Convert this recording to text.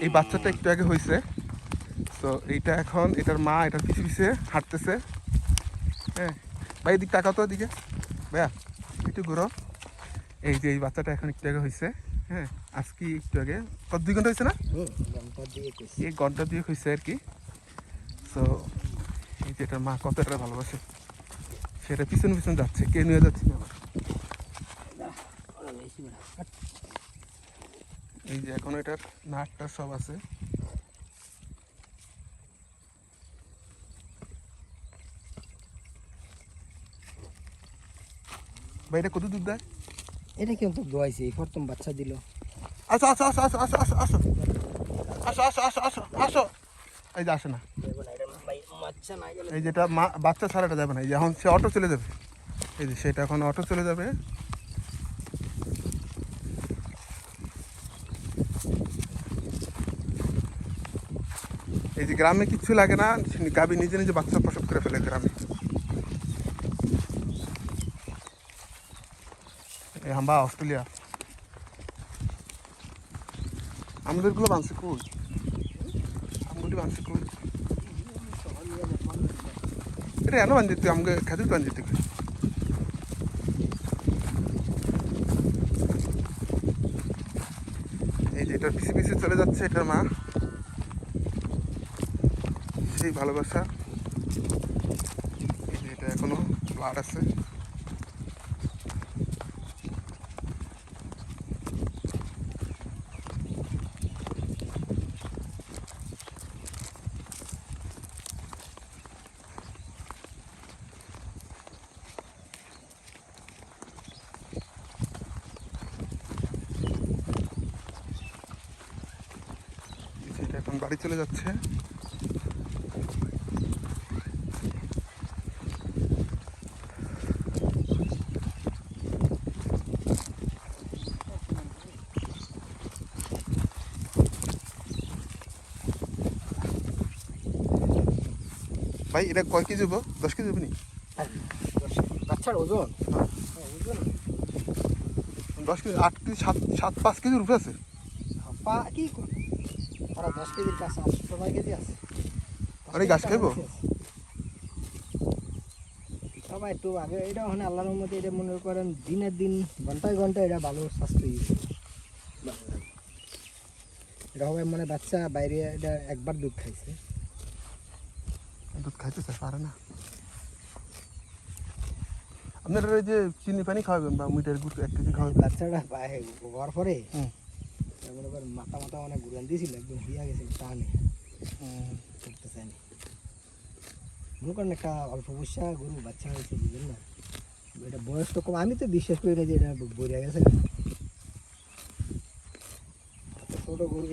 এই বাচ্চাটা একটু আগে হয়েছে। তো এইটা এখন এটার মা এটার পিছে পিছে হাঁটতেছে। হ্যাঁ ভাই এদিক তাকাও তো এদিকে ভাইয়া, একটু ঘুরো। এই যে এই বাচ্চাটা এখন একটু আগে হয়েছে। হ্যাঁ আজকে একটু আগে কত 2 ঘন্টা হয়েছে না, এই ঘন্টা দিয়ে হয়েছে আর কি। তো এই যে এটার মা কতটা ভালোবাসে, সেটা পিছনে পিছনে যাচ্ছে, কে নিয়ে যাচ্ছে না আবার। এই যে এখন এটার নাটটা সব আছে। ভাই এটা কত দুধ দেয়? এটা কিন্তু দোয়াইছে প্রথম বাচ্চা দিল। আসো আসো আসো আসো আসো আসো আসো আসো আসো আসো আসো আসো। এই যে আসে না, এই যেটা মা বাচ্চা ছাড়াটা যাবে না। এই যে এখন সে অটো চলে যাবে, এই যে সেটা এখন অটো চলে যাবে। এই যে গ্রামে কিচ্ছু লাগে না, গাবি নিজে নিজে বাচ্চা প্রসব করে ফেলে গ্রামে। এই হাম্বা অস্ট্রেলিয়া আমাদেরগুলো বানছে কই, আমগুলি বানছে কই, এটা এনে বান যেতে আমাকে খাদির বান যেতে। এই যে এটার পিছিয়ে পিছিয়ে চলে যাচ্ছে এটার মা, সেই ভালোবাসা। এই যে এটা এখনো ব্লাড আছে। এটা এখন বাড়ি চলে যাচ্ছে। ভাই এটা কয় কেজি হবো, 10 কেজি হবে নি? বাচ্চার ওজন 10 কেজি, 8 কেজি, 5 কেজির উপরে আছে। পা কি করে ওরা 10 কেজির কাছে 8 কেজি আছে। আরে গাছ খাইবো সবাই একটু আগে এটা ওখানে আল্লাহর রহমতে এটা মনে করেন দিনের দিন ঘন্টায় ঘন্টায় এটা ভালো স্বাস্থ্য। এটা হবে মানে বাচ্চা বাইরে এটা একবার দুধ খাইছে, দুধ খাইতে পারে না। আপনারা এই যে চিনি পানি খাওয়াবেন বা মিটার গুড় 1 কেজি খাওয়াবেন। বাচ্চাটা হওয়ার পরে মনে করেন মাথা মাথা অনেক ঘুরান দিয়েছিল, একদম হইয়া গেছে টানে করতে চায়নি। মনে করেন একটা অল্প বয়সা গরু বাচ্চা হয়েছে বুঝলেন না, এটা বয়স তো কম। আমি তো বিশ্বাস করি না যে এটা বইয়া গেছে ছোট গরু।